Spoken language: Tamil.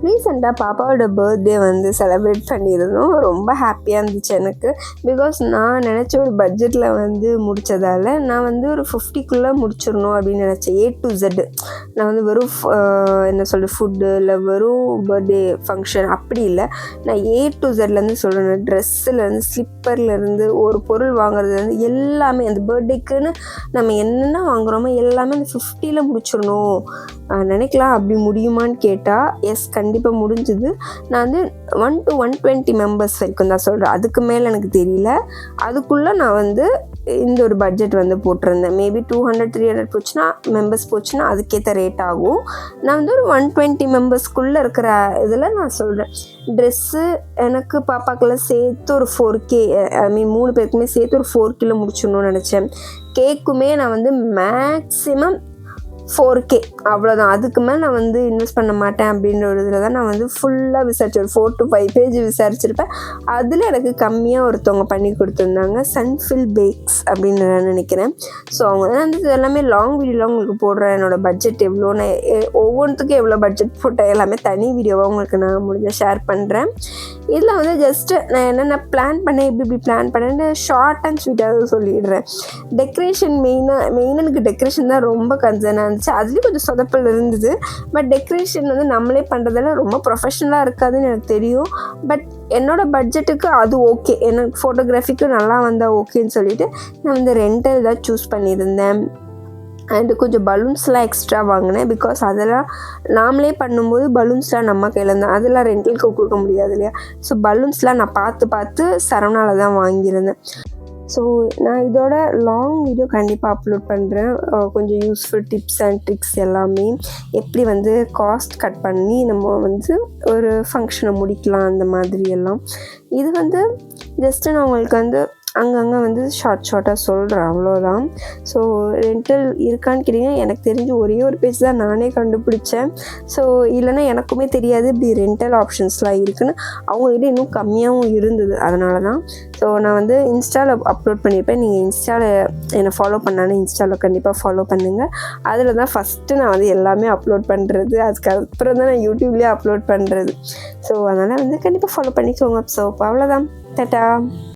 ரீசெண்டாக பாப்பாவோட பர்த்டே வந்து செலிப்ரேட் பண்ணியிருந்தோம். ரொம்ப ஹாப்பியாக இருந்துச்சு எனக்கு. பிகாஸ் நான் நினச்ச ஒரு பட்ஜெட்டில் வந்து முடித்ததால் நான் வந்து ஒரு 50க்குள்ளே முடிச்சிடணும் அப்படின்னு நினச்சேன். A to Z. நான் வந்து வெறும் என்ன சொல்கிறது ஃபுட்டு இல்லை வெறும் பர்த்டே ஃபங்க்ஷன் அப்படி இல்லை. நான் A to Zலேருந்து சொல்கிறேன். ட்ரெஸ்ஸுலேருந்து ஸ்லிப்பர்லேருந்து ஒரு பொருள் வாங்குறதுலேருந்து எல்லாமே அந்த பர்த்டேக்குன்னு நம்ம என்னென்ன வாங்குகிறோமோ எல்லாமே அந்த 50ல் முடிச்சிடணும் நினைக்கலாம். அப்படி முடியுமான்னு கேட்டால் எஸ், கண்டிப்பாக முடிஞ்சுது. நான் வந்து 1 to 120 மெம்பர்ஸ் வரைக்கும் தான் சொல்கிறேன். அதுக்கு மேலே எனக்கு தெரியல. அதுக்குள்ளே நான் வந்து இந்த ஒரு பட்ஜெட் வந்து போட்டிருந்தேன். மேபி 200-300 போச்சுன்னா மெம்பர்ஸ் போச்சுன்னா அதுக்கேற்ற ரேட் ஆகும். நான் வந்து ஒரு 120 மெம்பர்ஸ்க்குள்ளே இருக்கிற இதில் நான் சொல்கிறேன். ட்ரெஸ்ஸு எனக்கு பாப்பாக்கெல்லாம் சேர்த்து ஒரு 4K, ஐ மீன் 3 பேருக்குமே சேர்த்து ஒரு 4Kல முடிச்சிடணும்னு நினச்சேன். கேக்குமே நான் வந்து மேக்ஸிமம் 4K அவ்வளோதான். அதுக்கு மேலே நான் வந்து இன்வெஸ்ட் பண்ண மாட்டேன் அப்படின்ற ஒரு இதில் தான் நான் வந்து ஃபுல்லாக விசாரிச்சேன். ஒரு 4 to 5 பேஜ் விசாரிச்சிருப்பேன். அதில் எனக்கு கம்மியாக ஒருத்தவங்க பண்ணி கொடுத்துருந்தாங்க. சன்ஃபில் பேக்ஸ் அப்படின்னு நான் நினைக்கிறேன். ஸோ அவங்க தான் வந்து எல்லாமே லாங் வீடியோலாம் உங்களுக்கு போடுறேன். என்னோடய பட்ஜெட் எவ்வளோ, நான் ஒவ்வொன்றுத்துக்கும் எவ்வளோ பட்ஜெட் போட்டேன் எல்லாமே தனி வீடியோவாக உங்களுக்கு நான் முடிஞ்ச ஷேர் பண்ணுறேன். இதில் வந்து ஜஸ்ட்டு நான் என்னென்ன பிளான் பண்ணேன், இப்படி பிளான் பண்ணேன்னு ஷார்ட் அண்ட் ஸ்வீட்டாக சொல்லிடுறேன். டெக்கரேஷன் மெயினாக எனக்கு டெக்கரேஷன் தான் ரொம்ப கன்சர்னாக இருந்துச்சு. அதுலேயும் கொஞ்சம் சொதப்பல் இருந்தது. பட் டெக்கரேஷன் வந்து நம்மளே பண்ணுறதால ரொம்ப ப்ரொஃபஷ்னலாக இருக்காதுன்னு எனக்கு தெரியும். பட் என்னோடய பட்ஜெட்டுக்கு அது ஓகே, எனக்கு ஃபோட்டோகிராஃபிக்கு நல்லா வந்தால் ஓகேன்னு சொல்லிவிட்டு நான் வந்து ரெண்டல் தான் சூஸ் பண்ணியிருந்தேன். அண்டு கொஞ்சம் பலூன்ஸ்லாம் எக்ஸ்ட்ரா வாங்கினேன். பிகாஸ் அதெல்லாம் நாமளே பண்ணும்போது பலூன்ஸ்லாம் நம்ம கையில் தான், அதெல்லாம் ரெண்டலுக்கு கொடுக்க முடியாது இல்லையா. ஸோ பலூன்ஸ்லாம் நான் பார்த்து சரவணாவில் தான் வாங்கியிருந்தேன். ஸோ நான் இதோட லாங் வீடியோ கண்டிப்பாக அப்லோட் பண்ணுறேன். கொஞ்சம் யூஸ்ஃபுல் டிப்ஸ் அண்ட் ட்ரிக்ஸ் எல்லாமே, எப்படி வந்து காஸ்ட் கட் பண்ணி நம்ம வந்து ஒரு ஃபங்க்ஷனை முடிக்கலாம் அந்த மாதிரி எல்லாம். இது வந்து ஜஸ்ட்டு நான் உங்களுக்கு வந்து அங்கங்கே வந்து ஷார்ட்டாக சொல்கிறேன், அவ்வளோதான். ஸோ ரெண்டல் இருக்கான்னு கேட்டிங்கன்னா எனக்கு தெரிஞ்சு ஒரே ஒரு பேஜ் தான் நானே கண்டுபிடிச்சேன். ஸோ இல்லைன்னா எனக்குமே தெரியாது இப்படி ரெண்டல் ஆப்ஷன்ஸ்லாம் இருக்குதுன்னு. அவங்ககிட்ட இன்னும் கம்மியாகவும் இருந்தது, அதனால தான். ஸோ நான் வந்து இன்ஸ்டாவில் அப்லோட் பண்ணியிருப்பேன். நீங்கள் இன்ஸ்டாவில் என்னை ஃபாலோ பண்ணாலும் இன்ஸ்டாவில் கண்டிப்பாக ஃபாலோ பண்ணுங்கள். அதில் தான் ஃபஸ்ட்டு நான் வந்து எல்லாமே அப்லோட் பண்ணுறது. அதுக்கப்புறம் தான் நான் யூடியூப்லேயே அப்லோட் பண்ணுறது. ஸோ அதனால் வந்து கண்டிப்பாக ஃபாலோ பண்ணிக்கோங்க. ஸோ அவ்வளோதான். டாட்டா.